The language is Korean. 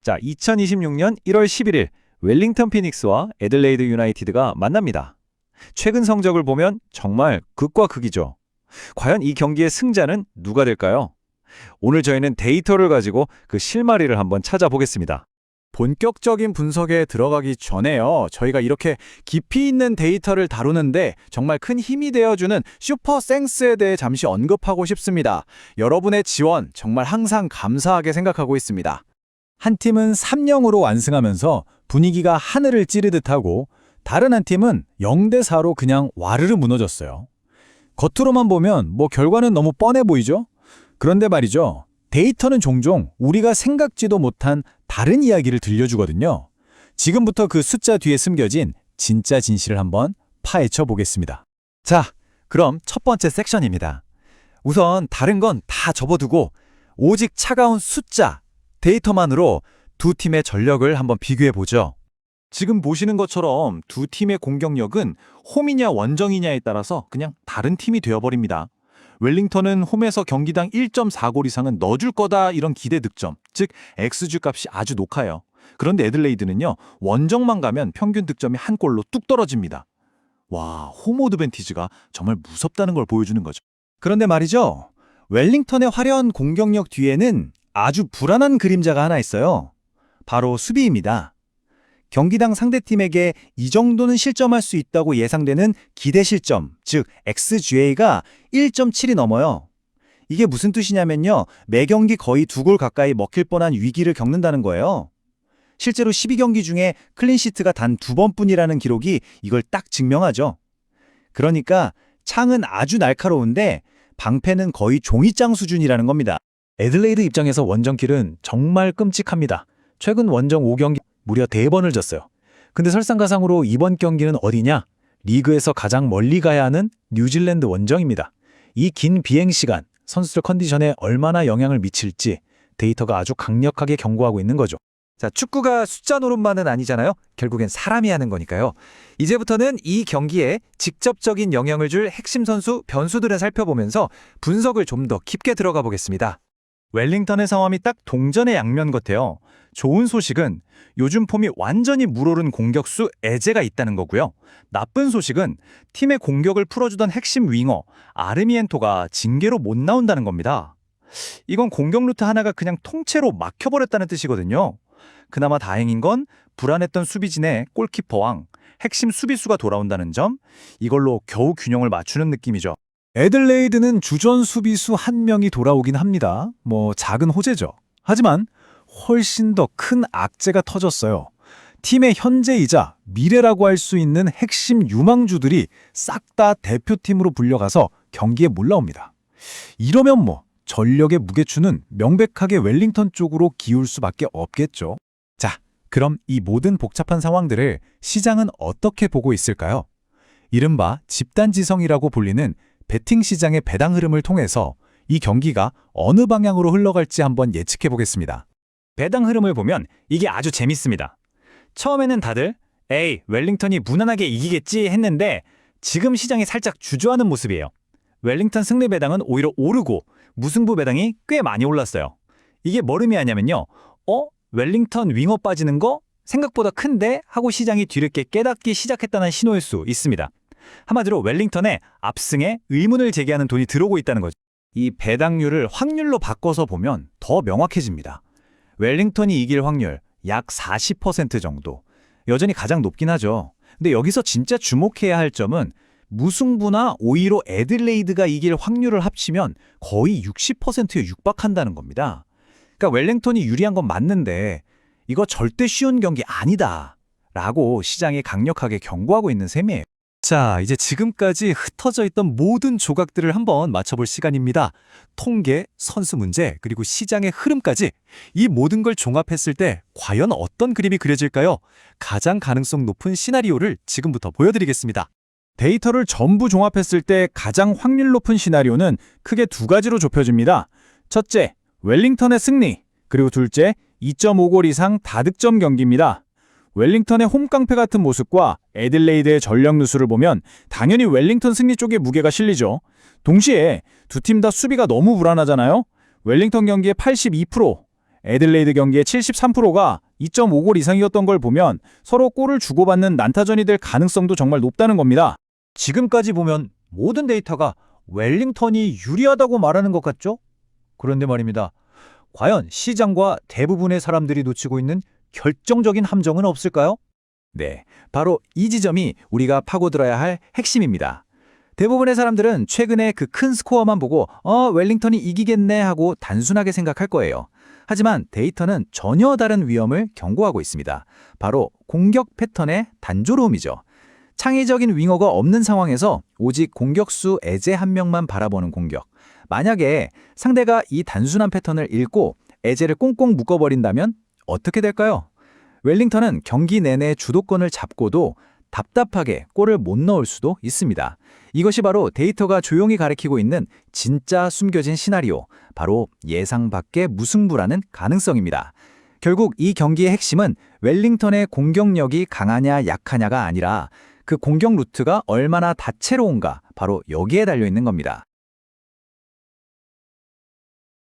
자, 2026년 1월 11일 웰링턴 피닉스와 애들레이드 유나이티드가 만납니다. 최근 성적을 보면 정말 극과 극이죠. 과연 이 경기의 승자는 누가 될까요? 오늘 저희는 데이터를 가지고 그 실마리를 한번 찾아보겠습니다. 본격적인 분석에 들어가기 전에요. 저희가 이렇게 깊이 있는 데이터를 다루는데 정말 큰 힘이 되어주는 슈퍼 생스에 대해 잠시 언급하고 싶습니다. 여러분의 지원 정말 항상 감사하게 생각하고 있습니다. 한 팀은 3-0으로 완승하면서 분위기가 하늘을 찌르듯 하고 다른 한 팀은 0-4로 그냥 와르르 무너졌어요. 겉으로만 보면 결과는 너무 뻔해 보이죠? 그런데 말이죠. 데이터는 종종 우리가 생각지도 못한 다른 이야기를 들려주거든요. 지금부터 그 숫자 뒤에 숨겨진 진짜 진실을 한번 파헤쳐 보겠습니다. 자, 그럼 첫 번째 섹션입니다. 우선 다른 건 다 접어두고 오직 차가운 숫자, 데이터만으로 두 팀의 전력을 한번 비교해보죠. 지금 보시는 것처럼 두 팀의 공격력은 홈이냐 원정이냐에 따라서 그냥 다른 팀이 되어버립니다. 웰링턴은 홈에서 경기당 1.4골 이상은 넣어줄 거다 이런 기대 득점, 즉 XG 값이 아주 높아요. 그런데 애들레이드는요, 원정만 가면 평균 득점이 한 골로 뚝 떨어집니다. 와, 홈 어드밴티지가 정말 무섭다는 걸 보여주는 거죠. 그런데 말이죠. 웰링턴의 화려한 공격력 뒤에는 아주 불안한 그림자가 하나 있어요. 바로 수비입니다. 경기당 상대팀에게 이 정도는 실점할 수 있다고 예상되는 기대 실점, 즉 XGA가 1.7이 넘어요. 이게 무슨 뜻이냐면요. 매 경기 거의 2골 가까이 먹힐 뻔한 위기를 겪는다는 거예요. 실제로 12경기 중에 클린시트가 단 2번뿐이라는 기록이 이걸 딱 증명하죠. 그러니까 창은 아주 날카로운데 방패는 거의 종이장 수준이라는 겁니다. 애들레이드 입장에서 원정길은 정말 끔찍합니다. 최근 원정 5경기 무려 4번을 졌어요. 근데 설상가상으로 이번 경기는 어디냐? 리그에서 가장 멀리 가야 하는 뉴질랜드 원정입니다. 이 긴 비행시간, 선수들 컨디션에 얼마나 영향을 미칠지 데이터가 아주 강력하게 경고하고 있는 거죠. 자, 축구가 숫자 노름만은 아니잖아요. 결국엔 사람이 하는 거니까요. 이제부터는 이 경기에 직접적인 영향을 줄 핵심 선수, 변수들을 살펴보면서 분석을 좀 더 깊게 들어가 보겠습니다. 웰링턴의 상황이 딱 동전의 양면 같아요. 좋은 소식은 요즘 폼이 완전히 물오른 공격수 에제가 있다는 거고요. 나쁜 소식은 팀의 공격을 풀어주던 핵심 윙어 아르미엔토가 징계로 못 나온다는 겁니다. 이건 공격 루트 하나가 그냥 통째로 막혀버렸다는 뜻이거든요. 그나마 다행인 건 불안했던 수비진의 골키퍼왕, 핵심 수비수가 돌아온다는 점, 이걸로 겨우 균형을 맞추는 느낌이죠. 애들레이드는 주전 수비수 1명이 돌아오긴 합니다. 작은 호재죠. 하지만 훨씬 더 큰 악재가 터졌어요. 팀의 현재이자 미래라고 할 수 있는 핵심 유망주들이 싹 다 대표팀으로 불려가서 경기에 몰라옵니다. 이러면 전력의 무게추는 명백하게 웰링턴 쪽으로 기울 수밖에 없겠죠. 자, 그럼 이 모든 복잡한 상황들을 시장은 어떻게 보고 있을까요? 이른바 집단지성이라고 불리는 베팅 시장의 배당 흐름을 통해서 이 경기가 어느 방향으로 흘러갈지 한번 예측해 보겠습니다. 배당 흐름을 보면 이게 아주 재밌습니다. 처음에는 다들 에이, 웰링턴이 무난하게 이기겠지 했는데 지금 시장이 살짝 주저하는 모습이에요. 웰링턴 승리 배당은 오히려 오르고 무승부 배당이 꽤 많이 올랐어요. 이게 뭘 의미하냐면요. 웰링턴 윙어 빠지는 거 생각보다 큰데 하고 시장이 뒤늦게 깨닫기 시작했다는 신호일 수 있습니다. 한마디로 웰링턴의 압승에 의문을 제기하는 돈이 들어오고 있다는 거죠. 이 배당률을 확률로 바꿔서 보면 더 명확해집니다. 웰링턴이 이길 확률 약 40% 정도. 여전히 가장 높긴 하죠. 근데 여기서 진짜 주목해야 할 점은 무승부나 오히려 애들레이드가 이길 확률을 합치면 거의 60%에 육박한다는 겁니다. 그러니까 웰링턴이 유리한 건 맞는데 이거 절대 쉬운 경기 아니다 라고 시장이 강력하게 경고하고 있는 셈이에요. 자, 이제 지금까지 흩어져 있던 모든 조각들을 한번 맞춰볼 시간입니다. 통계, 선수 문제, 그리고 시장의 흐름까지 이 모든 걸 종합했을 때 과연 어떤 그림이 그려질까요? 가장 가능성 높은 시나리오를 지금부터 보여드리겠습니다. 데이터를 전부 종합했을 때 가장 확률 높은 시나리오는 크게 2가지로 좁혀집니다. 첫째, 웰링턴의 승리, 그리고 둘째, 2.5골 이상 다득점 경기입니다. 웰링턴의 홈깡패 같은 모습과 애들레이드의 전력 누수를 보면 당연히 웰링턴 승리 쪽에 무게가 실리죠. 동시에 두 팀 다 수비가 너무 불안하잖아요. 웰링턴 경기의 82%, 애들레이드 경기의 73%가 2.5골 이상이었던 걸 보면 서로 골을 주고받는 난타전이 될 가능성도 정말 높다는 겁니다. 지금까지 보면 모든 데이터가 웰링턴이 유리하다고 말하는 것 같죠? 그런데 말입니다. 과연 시장과 대부분의 사람들이 놓치고 있는 결정적인 함정은 없을까요? 네, 바로 이 지점이 우리가 파고들어야 할 핵심입니다. 대부분의 사람들은 최근에 그 큰 스코어만 보고 웰링턴이 이기겠네 하고 단순하게 생각할 거예요. 하지만 데이터는 전혀 다른 위험을 경고하고 있습니다. 바로 공격 패턴의 단조로움이죠. 창의적인 윙어가 없는 상황에서 오직 공격수 에제 한 명만 바라보는 공격. 만약에 상대가 이 단순한 패턴을 읽고 에제를 꽁꽁 묶어버린다면 어떻게 될까요? 웰링턴은 경기 내내 주도권을 잡고도 답답하게 골을 못 넣을 수도 있습니다. 이것이 바로 데이터가 조용히 가리키고 있는 진짜 숨겨진 시나리오, 바로 예상 밖의 무승부라는 가능성입니다. 결국 이 경기의 핵심은 웰링턴의 공격력이 강하냐 약하냐가 아니라 그 공격 루트가 얼마나 다채로운가, 바로 여기에 달려 있는 겁니다.